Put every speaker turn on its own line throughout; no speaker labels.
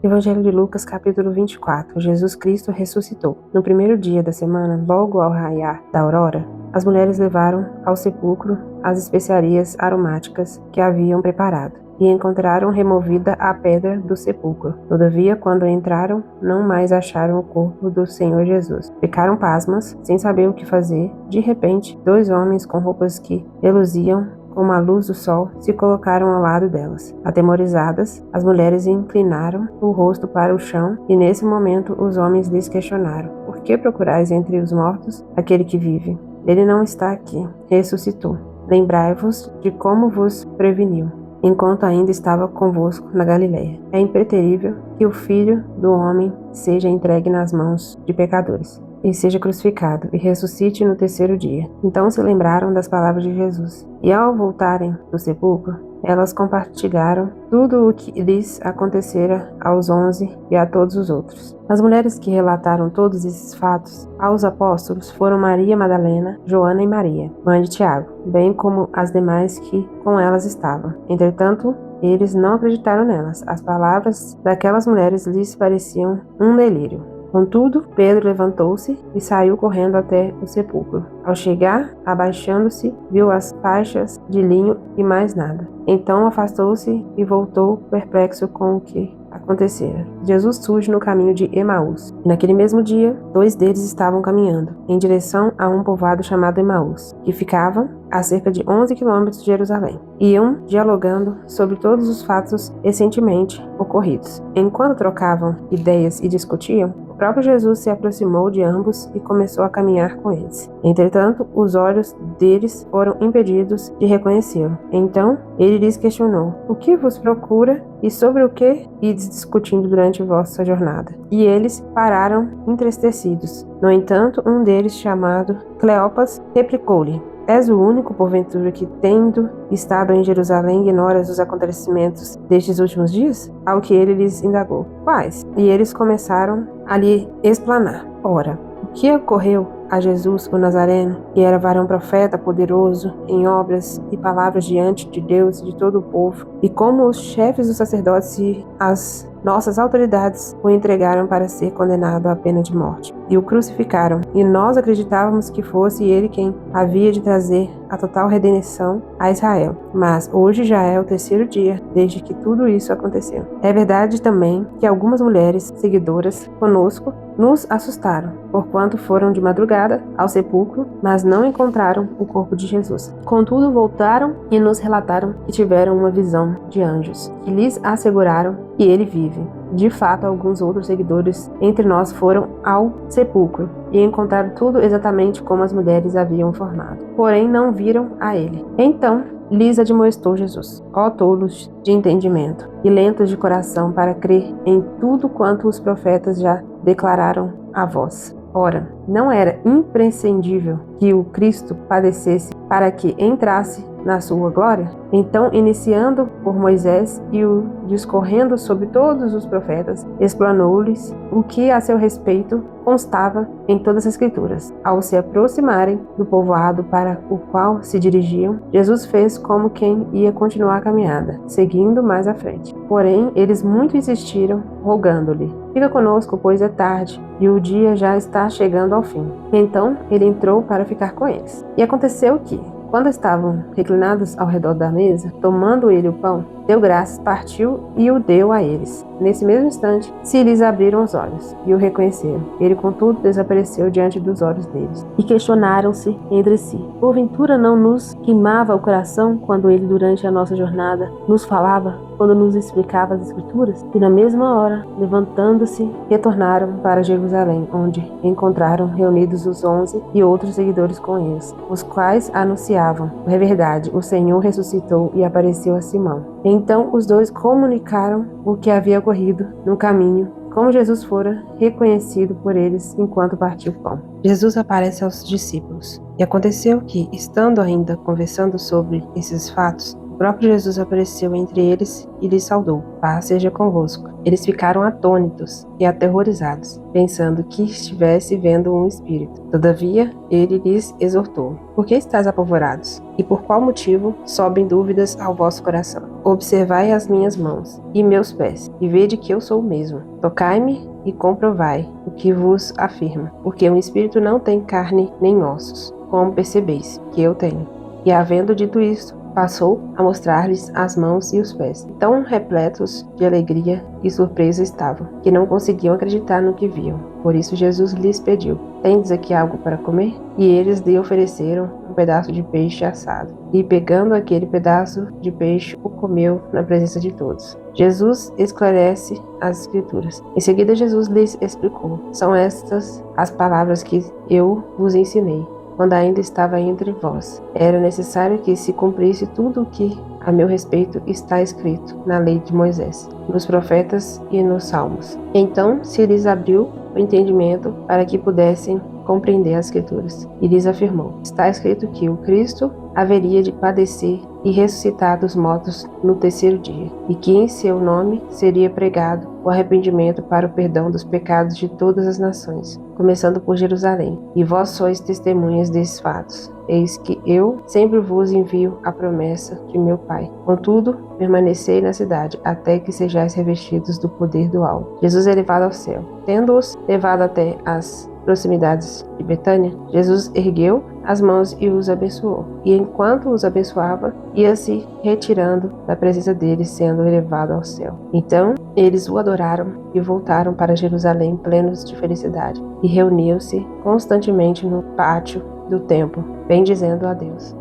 Evangelho de Lucas, capítulo 24. Jesus Cristo ressuscitou. No primeiro dia da semana, logo ao raiar da aurora, as mulheres levaram ao sepulcro as especiarias aromáticas que haviam preparado, e encontraram removida a pedra do sepulcro. Todavia, quando entraram, não mais acharam o corpo do Senhor Jesus. Ficaram pasmas, sem saber o que fazer. De repente, 2 homens com roupas que reluziam como a luz do sol, se colocaram ao lado delas. Atemorizadas, as mulheres inclinaram o rosto para o chão, e nesse momento os homens lhes questionaram: Por que procurais entre os mortos aquele que vive? Ele não está aqui, ressuscitou. Lembrai-vos de como vos preveniu, enquanto ainda estava convosco na Galileia. É impreterível que o Filho do Homem seja entregue nas mãos de pecadores, e seja crucificado, e ressuscite no terceiro dia. Então se lembraram das palavras de Jesus, e ao voltarem do sepulcro, elas compartilharam tudo o que lhes acontecera aos 11 e a todos os outros. As mulheres que relataram todos esses fatos aos apóstolos foram Maria Madalena, Joana e Maria, mãe de Tiago, bem como as demais que com elas estavam. Entretanto, eles não acreditaram nelas. As palavras daquelas mulheres lhes pareciam um delírio. Contudo, Pedro levantou-se e saiu correndo até o sepulcro. Ao chegar, abaixando-se, viu as faixas de linho e mais nada. Então afastou-se e voltou perplexo com o que acontecera. Jesus surge no caminho de Emaús. E naquele mesmo dia, 2 deles estavam caminhando em direção a um povoado chamado Emaús, que ficava a cerca de 11 quilômetros de Jerusalém. Iam dialogando sobre todos os fatos recentemente ocorridos. Enquanto trocavam ideias e discutiam, o próprio Jesus se aproximou de ambos e começou a caminhar com eles. Entretanto, os olhos deles foram impedidos de reconhecê-lo. Então, ele lhes questionou: O que vos procura e sobre o que ides discutindo durante vossa jornada? E eles pararam entristecidos. No entanto, um deles, chamado Cleopas, replicou-lhe: És o único, porventura, que, tendo estado em Jerusalém, ignoras os acontecimentos destes últimos dias? Ao que ele lhes indagou: Quais? E eles começaram a lhe explanar. Ora, o que ocorreu a Jesus, o Nazareno, que era varão profeta, poderoso em obras e palavras diante de Deus e de todo o povo, e como os chefes dos sacerdotes e as nossas autoridades o entregaram para ser condenado à pena de morte, e o crucificaram, e nós acreditávamos que fosse ele quem havia de trazer a total redenção a Israel. Mas hoje já é o terceiro dia desde que tudo isso aconteceu. É verdade também que algumas mulheres seguidoras conosco nos assustaram, porquanto foram de madrugada ao sepulcro, mas não encontraram o corpo de Jesus. Contudo, voltaram e nos relataram que tiveram uma visão de anjos, que lhes asseguraram que ele vive. De fato, alguns outros seguidores entre nós foram ao sepulcro e encontraram tudo exatamente como as mulheres haviam informado. Porém, não viram a ele. Então, lhes admoestou Jesus: Ó tolos de entendimento e lentos de coração para crer em tudo quanto os profetas já declararam a vós. Ora, não era imprescindível que o Cristo padecesse para que entrasse na sua glória? Então, iniciando por Moisés e o discorrendo sobre todos os profetas, explanou-lhes o que a seu respeito constava em todas as Escrituras. Ao se aproximarem do povoado para o qual se dirigiam, Jesus fez como quem ia continuar a caminhada, seguindo mais à frente. Porém, eles muito insistiram, rogando-lhe: Fica conosco, pois é tarde, e o dia já está chegando ao fim. Então, ele entrou para ficar com eles. E aconteceu que, quando estavam reclinados ao redor da mesa, tomando ele o pão, deu graças, partiu e o deu a eles. Nesse mesmo instante, se lhes abriram os olhos e o reconheceram. Ele, contudo, desapareceu diante dos olhos deles. E questionaram-se entre si: Porventura não nos queimava o coração quando ele, durante a nossa jornada, nos falava, quando nos explicava as Escrituras? E na mesma hora, levantando-se, retornaram para Jerusalém, onde encontraram reunidos os 11 e outros seguidores com eles, os quais anunciavam: É verdade, o Senhor ressuscitou e apareceu a Simão. Então os 2 comunicaram o que havia ocorrido no caminho, como Jesus fora reconhecido por eles enquanto partia o pão. Jesus aparece aos discípulos. E aconteceu que, estando ainda conversando sobre esses fatos, próprio Jesus apareceu entre eles e lhes saudou. Paz seja convosco. Eles ficaram atônitos e aterrorizados, pensando que estivesse vendo um espírito. Todavia, ele lhes exortou: Por que estáis apavorados? E por qual motivo sobem dúvidas ao vosso coração? Observai as minhas mãos e meus pés, e vede que eu sou o mesmo. Tocai-me e comprovai o que vos afirmo, porque um espírito não tem carne nem ossos, como percebeis que eu tenho. E havendo dito isto, passou a mostrar-lhes as mãos e os pés. Tão repletos de alegria e surpresa estavam, que não conseguiam acreditar no que viam. Por isso Jesus lhes pediu: Tendes aqui algo para comer? E eles lhe ofereceram um pedaço de peixe assado. E pegando aquele pedaço de peixe, o comeu na presença de todos. Jesus esclarece as Escrituras. Em seguida, Jesus lhes explicou: São estas as palavras que eu vos ensinei, quando ainda estava entre vós. Era necessário que se cumprisse tudo o que a meu respeito está escrito na lei de Moisés, nos profetas e nos salmos. Então se lhes abriu o entendimento para que pudessem compreender as Escrituras, e lhes afirmou: Está escrito que o Cristo haveria de padecer e ressuscitar dos mortos no terceiro dia, e que em seu nome seria pregado o arrependimento para o perdão dos pecados de todas as nações, começando por Jerusalém. E vós sois testemunhas desses fatos. Eis que eu sempre vos envio a promessa de meu Pai. Contudo, permanecei na cidade, até que sejais revestidos do poder do alto. Jesus é levado ao céu. Tendo-os levado até as proximidades de Betânia, Jesus ergueu as mãos e os abençoou. E enquanto os abençoava, ia se retirando da presença deles, sendo elevado ao céu. Então eles o adoraram e voltaram para Jerusalém plenos de felicidade, e reuniam-se constantemente no pátio do templo, bendizendo a Deus.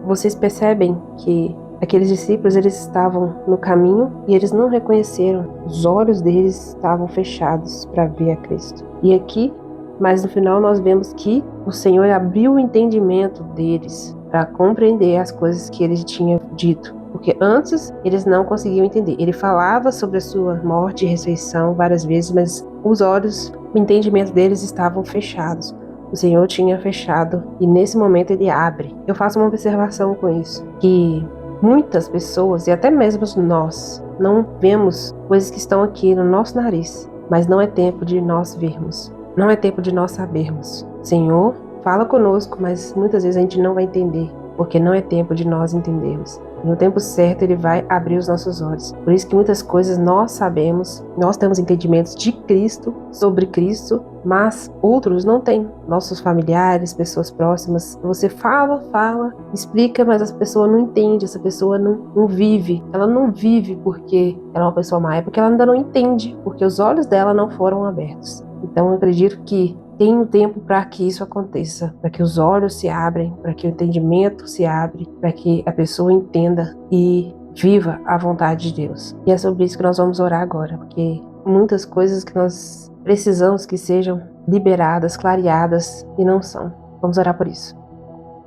Vocês percebem que aqueles discípulos, eles estavam no caminho e eles não reconheceram. Os olhos deles estavam fechados para ver a Cristo. E aqui, mas no final, nós vemos que o Senhor abriu o entendimento deles para compreender as coisas que ele tinha dito. Porque antes eles não conseguiam entender. Ele falava sobre a sua morte e ressurreição várias vezes, mas os olhos, o entendimento deles estavam fechados. O Senhor tinha fechado e nesse momento ele abre. Eu faço uma observação com isso, que muitas pessoas, e até mesmo nós, não vemos coisas que estão aqui no nosso nariz, mas não é tempo de nós vermos. Não é tempo de nós sabermos. O Senhor fala conosco, mas muitas vezes a gente não vai entender, porque não é tempo de nós entendermos. No tempo certo, Ele vai abrir os nossos olhos. Por isso que muitas coisas nós sabemos, nós temos entendimentos de Cristo, sobre Cristo, mas outros não têm. Nossos familiares, pessoas próximas, você fala, explica, mas essa pessoa não entende, essa pessoa não vive. Ela não vive porque ela é uma pessoa má, é porque ela ainda não entende, porque os olhos dela não foram abertos. Então eu acredito que tem um tempo para que isso aconteça, para que os olhos se abrem, para que o entendimento se abre, para que a pessoa entenda e viva a vontade de Deus. E é sobre isso que nós vamos orar agora, porque muitas coisas que nós precisamos que sejam liberadas, clareadas, e não são. Vamos orar por isso.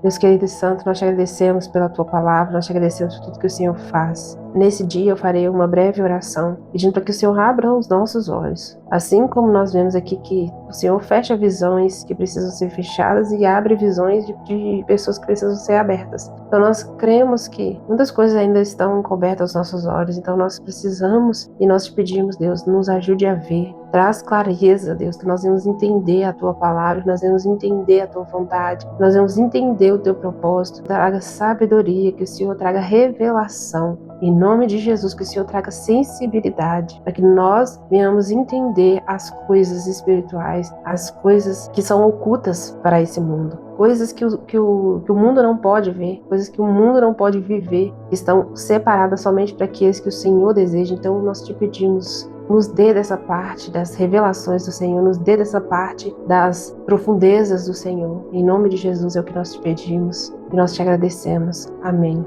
Deus querido e santo, nós te agradecemos pela tua palavra, nós te agradecemos por tudo que o Senhor faz. Nesse dia eu farei uma breve oração, pedindo para que o Senhor abra os nossos olhos. Assim como nós vemos aqui que o Senhor fecha visões que precisam ser fechadas e abre visões de pessoas que precisam ser abertas. Então nós cremos que muitas coisas ainda estão encobertas aos nossos olhos, então nós precisamos e nós te pedimos, Deus, nos ajude a ver. Traz clareza, Deus, que nós vamos entender a tua palavra, que nós vamos entender a tua vontade, que nós vamos entender o teu propósito. Traga sabedoria, que o Senhor traga revelação. Em nome de Jesus, que o Senhor traga sensibilidade, para que nós venhamos entender as coisas espirituais, as coisas que são ocultas para esse mundo. Coisas que o mundo não pode ver, coisas que o mundo não pode viver, que estão separadas somente para aqueles que o Senhor deseja. Então nós te pedimos, nos dê dessa parte das revelações do Senhor, nos dê dessa parte das profundezas do Senhor. Em nome de Jesus é o que nós te pedimos e nós te agradecemos. Amém.